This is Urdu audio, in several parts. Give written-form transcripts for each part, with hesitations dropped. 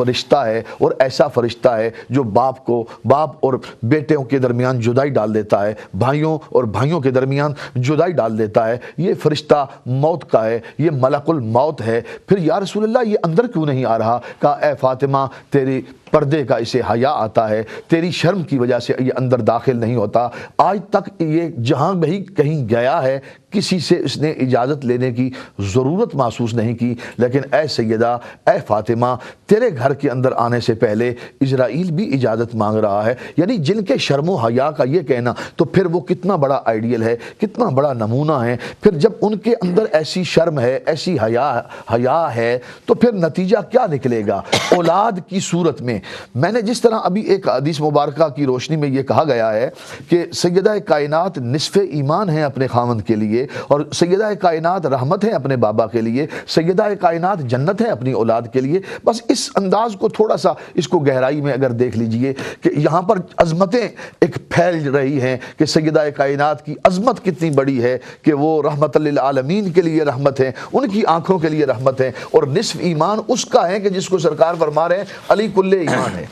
فرشتہ ہے اور ایسا فرشتہ ہے جو باپ اور بیٹوں کے درمیان جدائی ڈال دیتا ہے، بھائیوں اور بھائیوں کے درمیان جدائی ڈال دیتا ہے، یہ فرشتہ موت کا ہے، یہ ملک الموت ہے۔ پھر یا رسول اللہ یہ اندر کیوں نہیں آ رہا؟ کہا اے فاطمہ تیری پردے کا اسے حیا آتا ہے، تیری شرم کی وجہ سے یہ اندر داخل نہیں ہوتا۔ آج تک یہ جہاں بھی کہیں گیا ہے کسی سے اس نے اجازت لینے کی ضرورت محسوس نہیں کی، لیکن اے سیدہ، اے فاطمہ، تیرے گھر کے اندر آنے سے پہلے اسرائیل بھی اجازت مانگ رہا ہے۔ یعنی جن کے شرم و حیا کا یہ کہنا، تو پھر وہ کتنا بڑا آئیڈیل ہے، کتنا بڑا نمونہ ہے۔ پھر جب ان کے اندر ایسی شرم ہے، ایسی حیا ہے، تو پھر نتیجہ کیا نکلے گا؟ اولاد کی صورت میں نے جس طرح ابھی ایک حدیث مبارکہ کی روشنی میں یہ کہا گیا ہے کہ سیدہ کائنات نصف ایمان ہیں اپنے خاوند کے لیے، اور سیدہ کائنات رحمت ہے اپنے بابا کے لیے، سیدہ کائنات جنت ہے اپنی اولاد کے لیے۔ بس اس انداز کو تھوڑا سا اس کو گہرائی میں اگر دیکھ لیجئے کہ یہاں پر عظمتیں ایک پھیل رہی ہیں کہ سیدہ کائنات کی عظمت کتنی بڑی ہے کہ وہ رحمت للعالمین کے لیے رحمت ہے، ان کی آنکھوں کے لیے رحمت ہے، اور نصف ایمان اس کا ہے کہ جس کو سرکار فرما رہے ہیں علی کل ایمان ہے،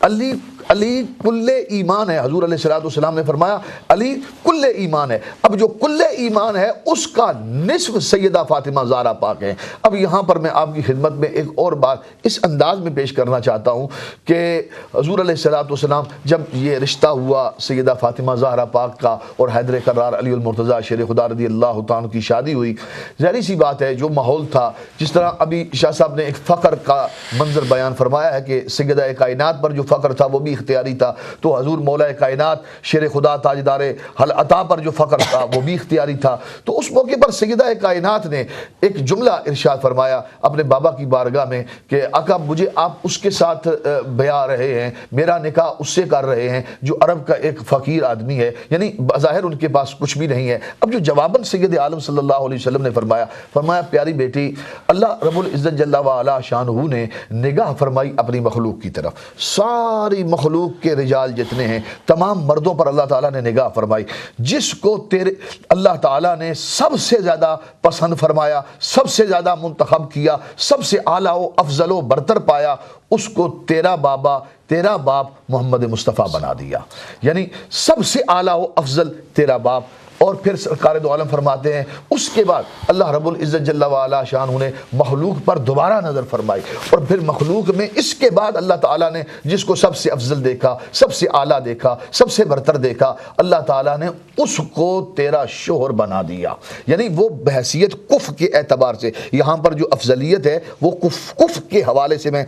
علی کل ایمان ہے۔ حضور علیہ السلام نے فرمایا علی کل ایمان ہے۔ اب جو کل ایمان ہے اس کا نصف سیدہ فاطمہ زہرا پاک ہے۔ اب یہاں پر میں آپ کی خدمت میں ایک اور بات اس انداز میں پیش کرنا چاہتا ہوں کہ حضور علیہ السلام جب یہ رشتہ ہوا سیدہ فاطمہ زہرا پاک کا اور حیدر کرار علی المرتضیٰ شیر خدا رضی اللہ تعالیٰ کی شادی ہوئی، ظاہری سی بات ہے جو ماحول تھا، جس طرح ابھی شاہ صاحب نے ایک فقر کا منظر بیان فرمایا ہے کہ سیدہ کائنات پر جو فقر تھا وہ بھی اختیاری تھا، تو حضور مولا کائنات شیر خدا تاجدار حل عطا پر جو فقر تھا وہ بھی اختیاری تھا۔ تو اس موقع پر سیدہ کائنات نے ایک جملہ ارشاد فرمایا اپنے بابا کی بارگاہ میں کہ آقا مجھے آپ اس کے ساتھ بیاہ رہے ہیں، میرا نکاح اس سے کر رہے ہیں جو عرب کا ایک فقیر آدمی ہے، یعنی بظاہر ان کے پاس کچھ بھی نہیں ہے۔ اب جو جواباً سید عالم صلی اللہ علیہ وسلم نے فرمایا پیاری بیٹی، اللہ رب العزت جل وعلا شانہ نے نگاہ فرمائی اپنی مخلوق کی طرف، ساری مخلوق کے رجال جتنے ہیں تمام مردوں پر اللہ تعالیٰ نے نگاہ فرمائی، جس کو تیرے اللہ تعالیٰ نے سب سے زیادہ پسند فرمایا، سب سے زیادہ منتخب کیا، سب سے اعلیٰ و افضل و برتر پایا، اس کو تیرا باپ محمد مصطفیٰ بنا دیا، یعنی سب سے اعلیٰ و افضل تیرا باپ۔ اور پھر سرکار دو عالم فرماتے ہیں اس کے بعد اللہ رب العزت جل وعلا شانہ نے مخلوق پر دوبارہ نظر فرمائی، اور پھر مخلوق میں اس کے بعد اللہ تعالیٰ نے جس کو سب سے افضل دیکھا، سب سے اعلیٰ دیکھا، سب سے برتر دیکھا، اللہ تعالیٰ نے اس کو تیرا شوہر بنا دیا۔ یعنی وہ بحیثیت کف کے اعتبار سے، یہاں پر جو افضلیت ہے وہ کف کے حوالے سے میں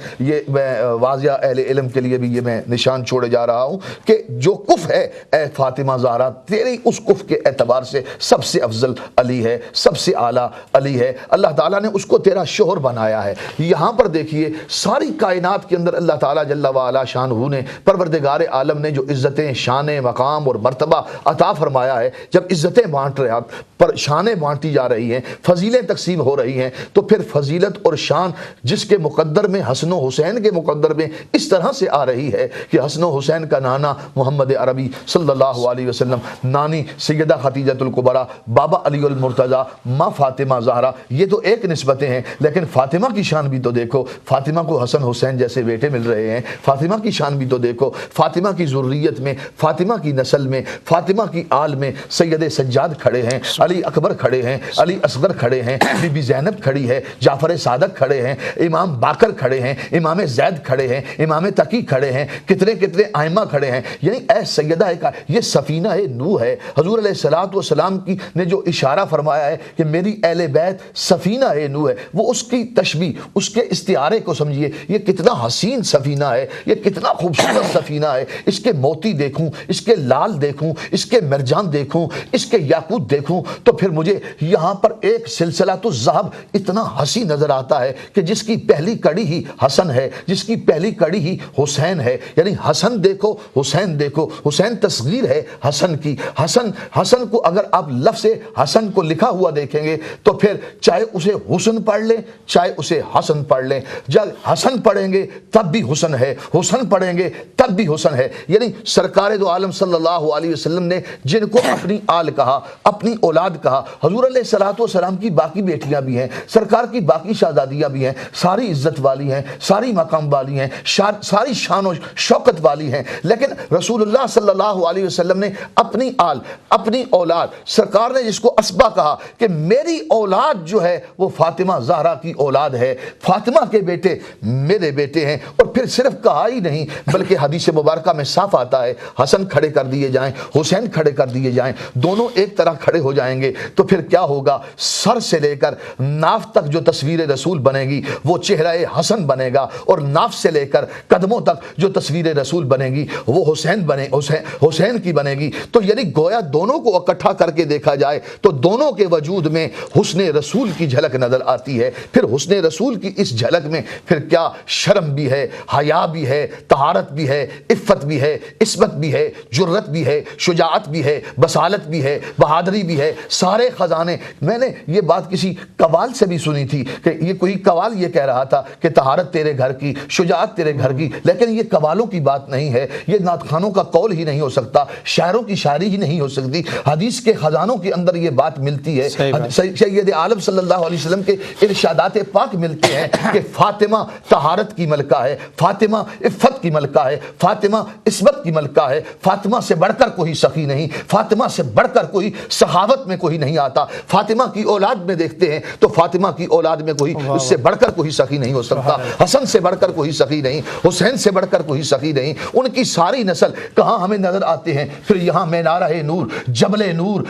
واضح اہل علم کے لیے بھی یہ میں نشان چھوڑے جا رہا ہوں کہ جو کف ہے اے فاطمہ زہرا، تیری اس کف کے اعتبار سے سب سے افضل علی ہے، سب سے اعلیٰ علی ہے، اللہ تعالیٰ نے اس کو تیرا شوہر بنایا ہے۔ یہاں پر دیکھیے ساری کائنات کے اندر اللہ تعالیٰ جل وعلا شانہ نے، پروردگار عالم نے جو عزتیں، شان، مقام اور مرتبہ عطا فرمایا ہے، جب عزتیں بانٹ رہے ہیں، پر شانیں بانٹی جا رہی ہیں، فضیلیں تقسیم ہو رہی ہیں، تو پھر فضیلت اور شان جس کے مقدر میں حسن و حسین کے مقدر میں اس طرح سے آ رہی ہے کہ حسن و حسین کا نانا محمد عربی صلی اللہ علیہ وسلم، نانی سیدہ خدیجۃ الکبریٰ، بابا علی المرتضیٰ، ماں فاطمہ زہرا، یہ تو ایک نسبتیں ہیں، لیکن فاطمہ کی شان بھی تو دیکھو، فاطمہ کو حسن حسین جیسے بیٹے مل رہے ہیں، فاطمہ کی شان بھی تو دیکھو، فاطمہ کی ذریت میں، فاطمہ کی نسل میں، فاطمہ کی آل میں سید سجاد کھڑے ہیں، علی اکبر کھڑے ہیں، علی اصغر کھڑے ہیں، بی بی زینب کھڑی ہے، جعفر صادق کھڑے ہیں، امام باقر کھڑے ہیں، امام زید کھڑے ہیں، امام تقی کھڑے ہیں، کتنے کتنے ائمہ کھڑے ہیں۔ یعنی اے سیدہ کا یہ سفینہ نوح ہے۔ حضور علیہ السلام کی نے جو اشارہ فرمایا ہے کہ میری اہل بیت سفینہ نوح ہے، وہ اس کی تشبیہ، اس کے استعارے کو سمجھیے، یہ کتنا حسین سفینہ ہے، یہ کتنا خوبصورت سفینہ ہے، اس کے موتی دیکھوں، اس کے لال دیکھوں، اس کے مرجان دیکھوں، اس کے یاقوت دیکھوں، تو پھر مجھے یہاں پر ایک سلسلہ تو الذہب اتنا حسین نظر آتا ہے کہ جس کی پہلی کڑی ہی حسن ہے، جس کی پہلی کڑی ہی حسین ہے۔ یعنی حسن دیکھو، حسین دیکھو، حسین تصغیر ہے حسن کی، حسن حسن کو اگر آپ لفظ حسن کو لکھا ہوا دیکھیں گے تو پھر چاہے اسے حسن پڑھ لیں چاہے اسے حسن پڑھ لیں، جب حسن پڑھیں گے تب بھی حسن ہے، حسن پڑھیں گے تب بھی حسن ہے۔ یعنی سرکار دو عالم صلی اللہ علیہ وسلم نے جن کو اپنی آل کہا، اپنی اولاد کہا، حضور علیہ الصلوۃ والسلام کی باقی بیٹیاں بھی ہیں، سرکار کی باقی شہزادیاں بھی ہیں، ساری عزت والی ہیں، ساری مقام والی ہیں، ساری شان و شوکت والی ہیں، لیکن رسول اللہ صلی اللہ علیہ وسلم نے اپنی آل، اپنی اولاد، سرکار نے جس کو اسبا کہا کہ میری اولاد جو ہے وہ فاطمہ زہرا کی اولاد ہے، فاطمہ کے بیٹے میرے بیٹے ہیں۔ اور پھر صرف کہا ہی نہیں بلکہ حدیث مبارکہ میں صاف آتا ہے حسن کھڑے کر دیے جائیں، حسین کھڑے کر دیے جائیں، دونوں ایک طرح کھڑے ہو جائیں گے تو پھر کیا ہوگا؟ سر سے لے کر ناف تک جو تصویر رسول بنے گی وہ چہرہ حسن بنے گا، اور ناف سے لے کر قدموں تک جو تصویر رسول بنے گی وہ حسین کی بنے گی۔ تو یعنی گویا دونوں کو اکٹھا کر کے دیکھا جائے تو دونوں کے وجود میں حسن رسول کی جھلک نظر آتی ہے۔ پھر حسن رسول کی اس جھلک میں پھر کیا شرم بھی ہے، حیا بھی ہے، طہارت بھی ہے، عفت بھی ہے، عصمت بھی ہے، جرت بھی ہے، شجاعت بھی ہے، بصالت بھی ہے، بہادری بھی ہے، سارے خزانے۔ میں نے یہ بات کسی قوال سے بھی سنی تھی کہ یہ کوئی قوال یہ کہہ رہا تھا کہ طہارت تیرے گھر کی، شجاعت تیرے گھر کی، لیکن یہ قوالوں کی بات نہیں ہے، یہ نعت خوانوں کا قول ہی نہیں ہو سکتا، شاعروں کی شاعری ہی نہیں ہو سکتی، حدیث کے خزانوں کے اندر یہ بات ملتی ہے۔ سید عالم صلی اللہ علیہ وسلم کے ارشادات پاک ملتے ہیں کہ فاطمہ طہارت کی ملکہ ہے، فاطمہ عفت کی ملکہ ہے، فاطمہ عصمت کی ملکہ ہے، فاطمہ سے بڑھ کر کوئی سخی نہیں، فاطمہ سے بڑھ کر کوئی سخاوت میں کوئی نہیں آتا۔ فاطمہ کی اولاد میں دیکھتے ہیں تو فاطمہ کی اولاد میں کوئی اس سے بڑھ کر کوئی سخی نہیں ہو سکتا، حسن سے بڑھ کر کوئی سخی نہیں، حسین سے بڑھ کر کوئی سخی نہیں۔ ان کی ساری نسل کہاں ہمیں نظر آتے ہیں؟ پھر یہاں مینارہ نور، جبل نور،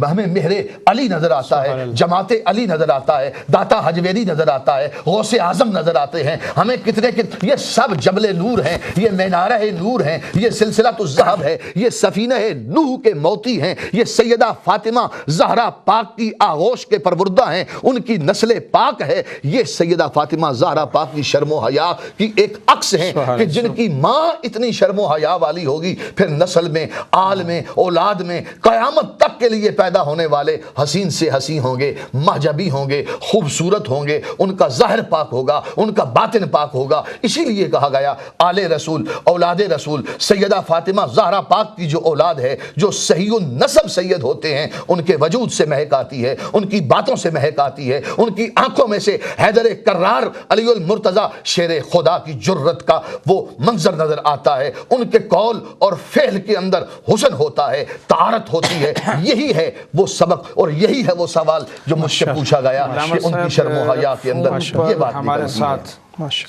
ہمیں مہر علی نظر آتا ہے، جماعت علی نظر آتا ہے، داتا حجویری نظر آتا ہے، غوث اعظم نظر آتے ہیں، ہمیں کتنے یہ سب جبل نور ہیں، یہ مینارہ نور ہیں، یہ سلسلۃ الذہب ہے، یہ سفینہ نوح کے موتی ہیں، یہ سیدہ فاطمہ زہرا پاک کی آغوش کے پروردہ ہیں، ان کی نسل پاک ہے، یہ سیدہ فاطمہ زہرا پاک کی شرم و حیا کی ایک عکس ہیں کہ جن کی ماں اتنی شرم و حیا والی ہوگی پھر نسل میں، آل میں، اولاد میں قیامت تک کے لیے پیدا ہونے والے حسین سے حسین ہوں گے، مہجبی ہوں گے، خوبصورت ہوں گے، ان کا ظاہر پاک ہوگا، ان کا باطن پاک ہوگا۔ اسی لیے کہا گیا آل رسول، اولاد رسول، سیدہ فاطمہ زہرا پاک کی جو اولاد ہے، جو صحیح النسب سید ہوتے ہیں، ان کے وجود سے مہک آتی ہے، ان کی باتوں سے مہک آتی ہے، ان کی آنکھوں میں سے حیدر کرار علی المرتضی شیر خدا کی جرت کا وہ منظر نظر آتا ہے، ان کے قول اور فعل کے اندر حسن ہوتا ہے، طہارت ہوتی ہے۔ یہی ہے وہ سبق اور یہی ہے وہ سوال جو مجھ سے پوچھا گیا کہ ان کی شرم و حیا کے اندر یہ بات ہمارے ساتھ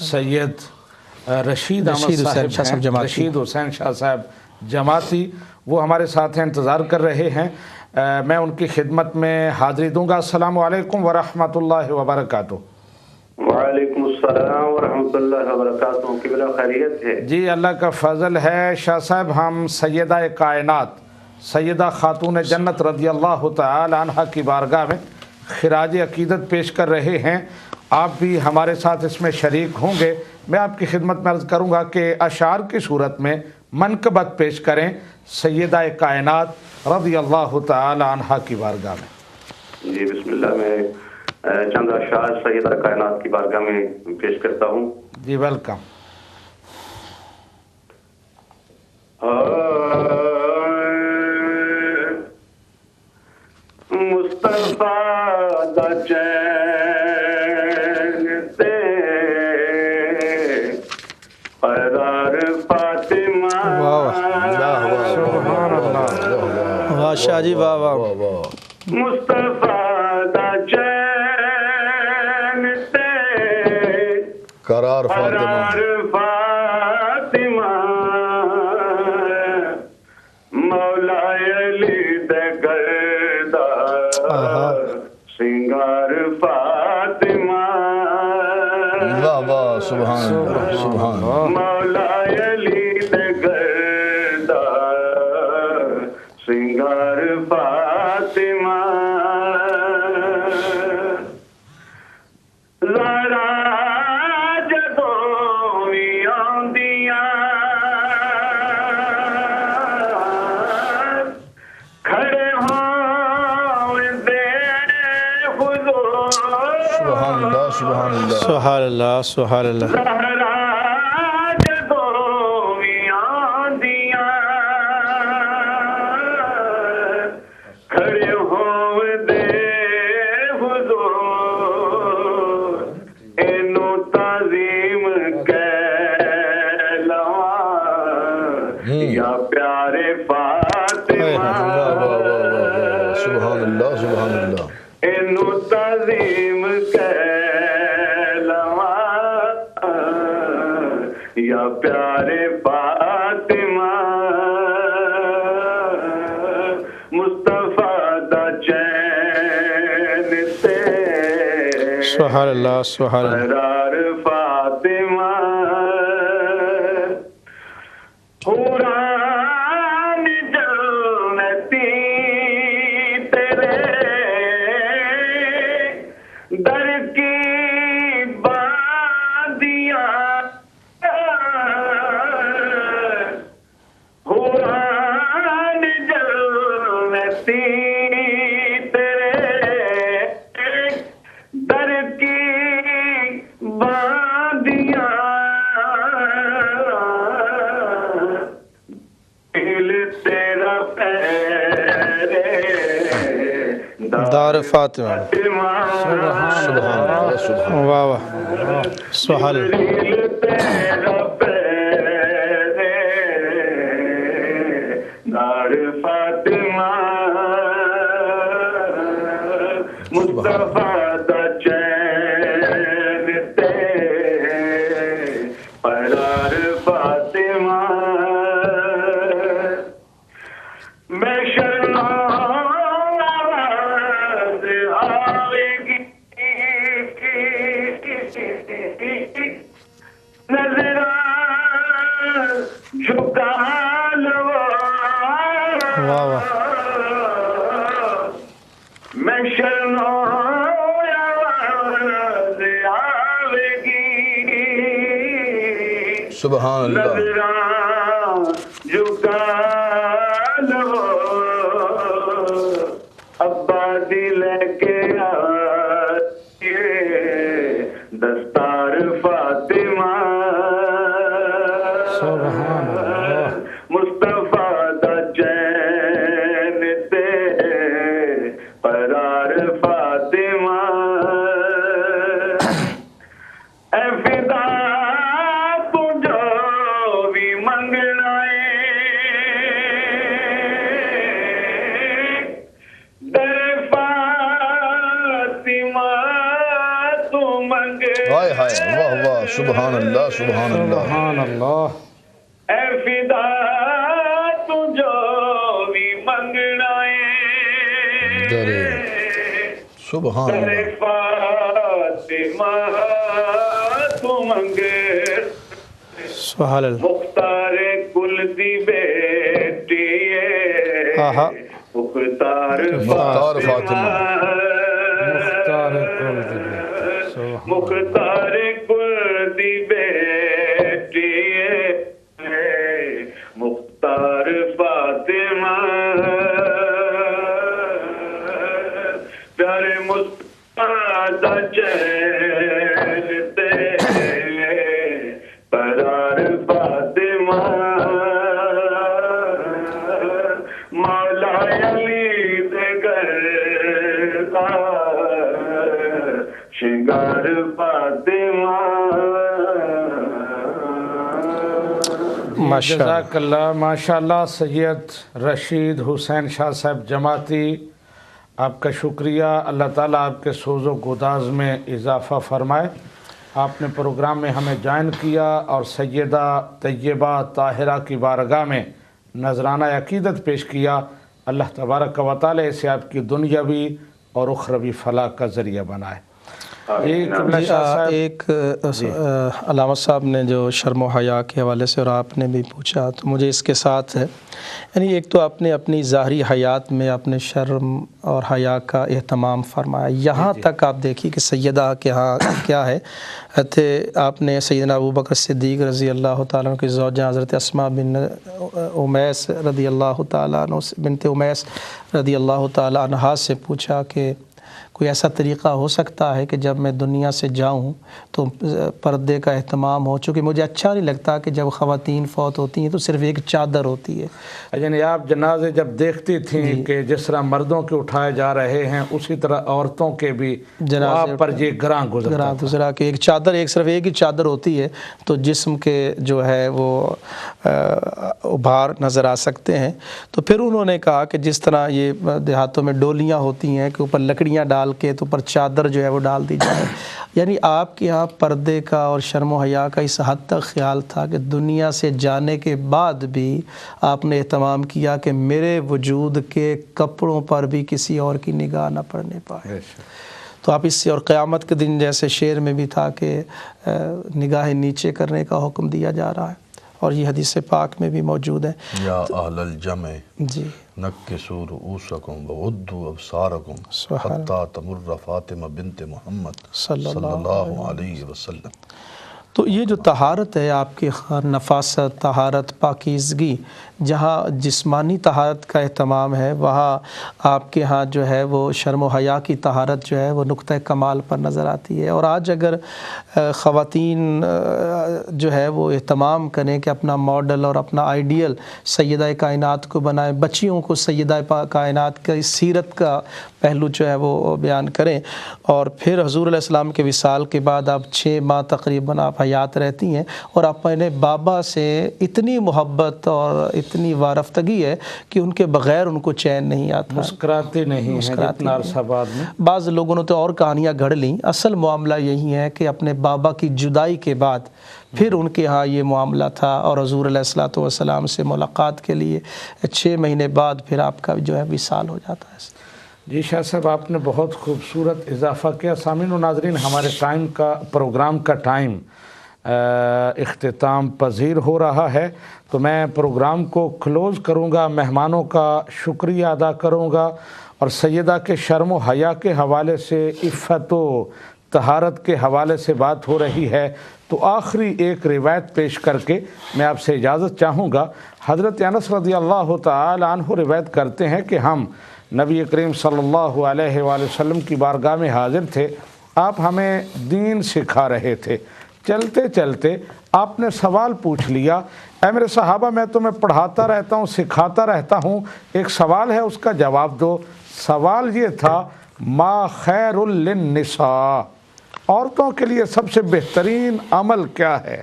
سید رشید احمد صاحب ہیں، رشید حسین شاہ صاحب جماعتی، وہ ہمارے ساتھ ہیں، انتظار کر رہے ہیں، میں ان کی خدمت میں حاضری دوں گا۔ السلام علیکم ورحمۃ اللہ وبرکاتہ۔ وعلیکم السلام ورحمۃ اللہ وبرکاتہ، قبلہ خیریت ہے؟ جی اللہ کا فضل ہے شاہ صاحب، ہم سیدہ کائنات سیدہ خاتون جنت رضی اللہ تعالی عنہ کی بارگاہ میں خراج عقیدت پیش کر رہے ہیں، آپ بھی ہمارے ساتھ اس میں شریک ہوں گے۔ میں آپ کی خدمت میں عرض کروں گا کہ اشعار کی صورت میں منقبت پیش کریں سیدہ کائنات رضی اللہ تعالی عنہ کی بارگاہ میں۔ جی بسم اللہ، میں چند اشعار سیدہ کائنات کی بارگاہ میں پیش کرتا ہوں۔ جی ویلکم۔ مصطفیٰ دا چین تے قرار فاطمہ، سبحان اللہ، واہ شاہ جی، واہ واہ۔ مصطفیٰ دا چین تے قرار فاطمہ، مولا علی دے گردا سنگار فاطمہ، واہ واہ، سبحان اللہ، سبحان اللہ، مولا علی دے گردا سنگار فاطمہ، ذرا جدوں وی آندیاں کھڑے ہوں اللہ سبحان اللہ سبحان اللہ سبحان اللہ زہرا جدوں بھی آندیاں کھڑے ہوندے حضور اینو تعظیم کہہ لواں یا پیارے فاطمہ سبحان اللہ سبحان اللہ اینو تعظیم کہہ لواں یا پیارے فاطمہ مصطفیٰ دا چین تے سبحان اللہ سبحان اللہ قرار فاطمہ حوران جنتی تیرے در کی بادیاں حوران جنتی تیرے در کی بادیاں دل تیرا پیرے دار فاطمہ سبحان اللہ سبحان واہ واہ سبحان اللہ دل تیرا پیرے دار فاطمہ مصطفیٰ دا چین تے قرار فاطمہ میں شرم آواز آئے گی نظران جھکا لو واہ واہ میں شرم آواز آئے گی سبحان اللہ نظران جھکا لو ابا دل کے آئیے دستار فاطمہ سبحان اللہ مصطفیٰ دا چین تے قرار فاطمہ اے فدا تو جو بھی منگنا ہے در فاطمہ تو منگے ہائے ہائے واہ واہ سبحان اللہ سبحان اللہ سبحان اللہ اے فدا تو جو بھی منگنا ہے درے سبحان در اللہ فاطمہ تو منگے سبحان اللہ مختار کل دی بیٹی آہا مختار مختار فاطمہ مختار کل دی سبحان مختار کل دی بیٹی مختار فاطمہ پیارے مصطفیٰ دا چین تے قرار فاطمہ مولا علی دے گھر کا شنگار فاطمہ ماشاء اللہ جزاک اللہ ماشاء اللہ سید رشید حسین شاہ صاحب جماعتی آپ کا شکریہ اللہ تعالیٰ آپ کے سوز و گداز میں اضافہ فرمائے آپ نے پروگرام میں ہمیں جوائن کیا اور سیدہ طیبہ طاہرہ کی بارگاہ میں نذرانہ عقیدت پیش کیا اللہ تبارک و تعالیٰ اسے آپ کی دنیاوی اور اخروی فلاح کا ذریعہ بنائے ایک قبلہ شاہ صاحب ایک علامہ صاحب نے جو شرم و حیا کے حوالے سے اور آپ نے بھی پوچھا تو مجھے اس کے ساتھ ہے یعنی ایک تو آپ نے اپنی ظاہری حیات میں اپنے شرم اور حیا کا اہتمام فرمایا یہاں تک آپ دیکھیے کہ سیدہ کے ہاں کیا ہے تھے آپ نے سیدنا ابوبکر صدیق رضی اللہ تعالیٰ عنہ کی زوجہ حضرت اسماء بن امیس رضی اللہ تعالیٰ عنہ بنت امیس رضی اللہ تعالیٰ عنہا سے پوچھا کہ کوئی ایسا طریقہ ہو سکتا ہے کہ جب میں دنیا سے جاؤں تو پردے کا اہتمام ہو؟ چونکہ مجھے اچھا نہیں لگتا کہ جب خواتین فوت ہوتی ہیں تو صرف ایک چادر ہوتی ہے۔ یعنی آپ جنازے جب دیکھتی تھیں کہ جس طرح مردوں کے اٹھائے جا رہے ہیں اسی طرح عورتوں کے بھی آپ پر یہ گراں گزرا کہ ایک چادر، صرف ایک ہی چادر ہوتی ہے تو جسم کے جو ہے وہ ابھار نظر آ سکتے ہیں۔ تو پھر انہوں نے کہا کہ جس طرح یہ دیہاتوں میں ڈولیاں ہوتی ہیں کہ اوپر لکڑیاں ڈال کے تو اوپر چادر جو ہے وہ ڈال دی جائے، یعنی آپ کے یہاں پردے کا اور شرم و حیا کا اس حد تک خیال تھا کہ دنیا سے جانے کے بعد بھی آپ نے اہتمام کیا کہ میرے وجود کے کپڑوں پر بھی کسی اور کی نگاہ نہ پڑنے پائے۔ تو آپ اس سے، اور قیامت کے دن جیسے شعر میں بھی تھا کہ نگاہ نیچے کرنے کا حکم دیا جا رہا ہے، اور یہ حدیث پاک میں بھی موجود ہے۔ یا اہل الجمع جی نکسوا رؤوسکم وغضوا ابصارکم حتی تمر فاطمہ بنت محمد صلی اللہ علیہ وسلم۔ تو یہ جو طہارت ہے آپ کی، نفاست، طہارت، پاکیزگی، جہاں جسمانی طہارت کا اہتمام ہے وہاں آپ کے ہاں جو ہے وہ شرم و حیا کی طہارت جو ہے وہ نقطہ کمال پر نظر آتی ہے۔ اور آج اگر خواتین جو ہے وہ اہتمام کریں کہ اپنا ماڈل اور اپنا آئیڈیل سیدہ کائنات کو بنائیں، بچیوں کو سیدہ کائنات کی سیرت کا پہلو جو ہے وہ بیان کریں، اور پھر حضور علیہ السلام کے وصال کے بعد آپ 6 ماہ تقریباً آپ حیات رہتی ہیں، اور اپنے بابا سے اتنی محبت اور اتنی وارفتگی ہے کہ ان کے بغیر ان کو چین نہیں آتا، مسکراتے نہیں ہیں جتنا عرصہ بعد میں۔ بعض لوگوں نے تو اور کہانیاں گھڑ لیں، اصل معاملہ یہی ہے کہ اپنے بابا کی جدائی کے بعد پھر ان کے ہاں یہ معاملہ تھا، اور حضور علیہ الصلوۃ والسلام سے ملاقات کے لیے 6 مہینے بعد پھر آپ کا جو ہے وصال ہو جاتا ہے۔ جی شاہ صاحب، آپ نے بہت خوبصورت اضافہ کیا۔ سامعین و ناظرین، ہمارے پروگرام کا ٹائم اختتام پذیر ہو رہا ہے، تو میں پروگرام کو کلوز کروں گا، مہمانوں کا شکریہ ادا کروں گا، اور سیدہ کے شرم و حیا کے حوالے سے، عفت و طہارت کے حوالے سے بات ہو رہی ہے، تو آخری ایک روایت پیش کر کے میں آپ سے اجازت چاہوں گا۔ حضرت انس رضی اللہ تعالی عنہ روایت کرتے ہیں کہ ہم نبی کریم صلی اللہ علیہ وآلہ وسلم کی بارگاہ میں حاضر تھے، آپ ہمیں دین سکھا رہے تھے۔ چلتے چلتے آپ نے سوال پوچھ لیا، اے میرے صحابہ، میں تمہیں پڑھاتا رہتا ہوں، سکھاتا رہتا ہوں، ایک سوال ہے اس کا جواب دو۔ سوال یہ تھا، ما خیر للنساء، عورتوں کے لیے سب سے بہترین عمل کیا ہے؟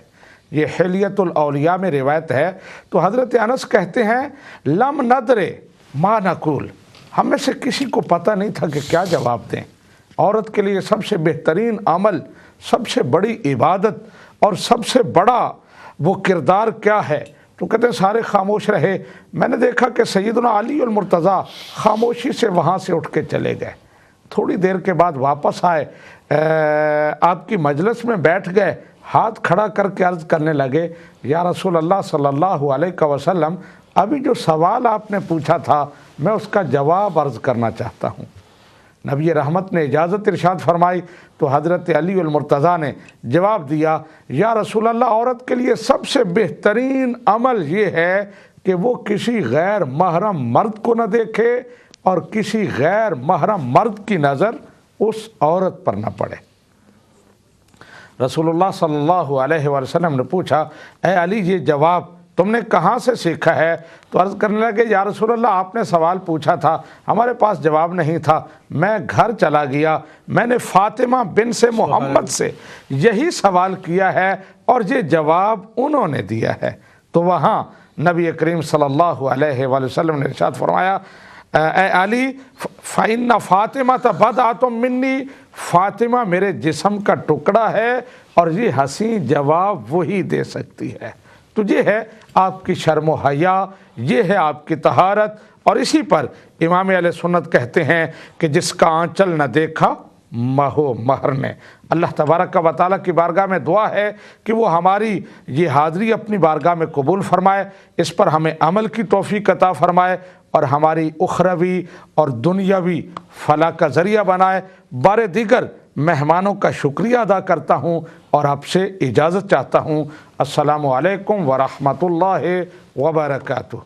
یہ حلیت الاولیاء میں روایت ہے۔ تو حضرت انس کہتے ہیں، لم ندرے ما نقول، ہم میں سے کسی کو پتہ نہیں تھا کہ کیا جواب دیں۔ عورت کے لیے سب سے بہترین عمل، سب سے بڑی عبادت اور سب سے بڑا وہ کردار کیا ہے؟ تو کہتے ہیں سارے خاموش رہے۔ میں نے دیکھا کہ سیدنا علی المرتضیٰ خاموشی سے وہاں سے اٹھ کے چلے گئے، تھوڑی دیر کے بعد واپس آئے، آپ کی مجلس میں بیٹھ گئے، ہاتھ کھڑا کر کے عرض کرنے لگے، یا رسول اللہ صلی اللہ علیہ وسلم، ابھی جو سوال آپ نے پوچھا تھا میں اس کا جواب عرض کرنا چاہتا ہوں۔ نبی رحمت نے اجازت ارشاد فرمائی تو حضرت علی المرتضیٰ نے جواب دیا، یا رسول اللہ، عورت کے لیے سب سے بہترین عمل یہ ہے کہ وہ کسی غیر محرم مرد کو نہ دیکھے اور کسی غیر محرم مرد کی نظر اس عورت پر نہ پڑے۔ رسول اللہ صلی اللہ علیہ وآلہ وسلم نے پوچھا، اے علی، یہ جواب تم نے کہاں سے سیکھا ہے؟ تو عرض کرنے لگے، یا رسول اللہ، آپ نے سوال پوچھا تھا، ہمارے پاس جواب نہیں تھا، میں گھر چلا گیا، میں نے فاطمہ بنت محمد سے یہی سوال کیا ہے اور یہ جواب انہوں نے دیا ہے۔ تو وہاں نبی کریم صلی اللہ علیہ وآلہ وسلم نے ارشاد فرمایا، اے علی، فَإِنَّ فَاطِمَةَ بَضْعَةٌ مِّنِّي، فاطمہ میرے جسم کا ٹکڑا ہے اور یہ حسین جواب وہی دے سکتی ہے۔ تو یہ ہے آپ کی شرم و حیا، یہ ہے آپ کی طہارت، اور اسی پر امام اہل سنت کہتے ہیں کہ جس کا آنچل نہ دیکھا مہو مہر نے۔ اللہ تبارک و تعالیٰ کی بارگاہ میں دعا ہے کہ وہ ہماری یہ حاضری اپنی بارگاہ میں قبول فرمائے، اس پر ہمیں عمل کی توفیق عطا فرمائے اور ہماری اخروی اور دنیاوی فلاح کا ذریعہ بنائے۔ بار دیگر مہمانوں کا شکریہ ادا کرتا ہوں اور آپ سے اجازت چاہتا ہوں۔ السلام علیکم ورحمۃ اللہ وبرکاتہ۔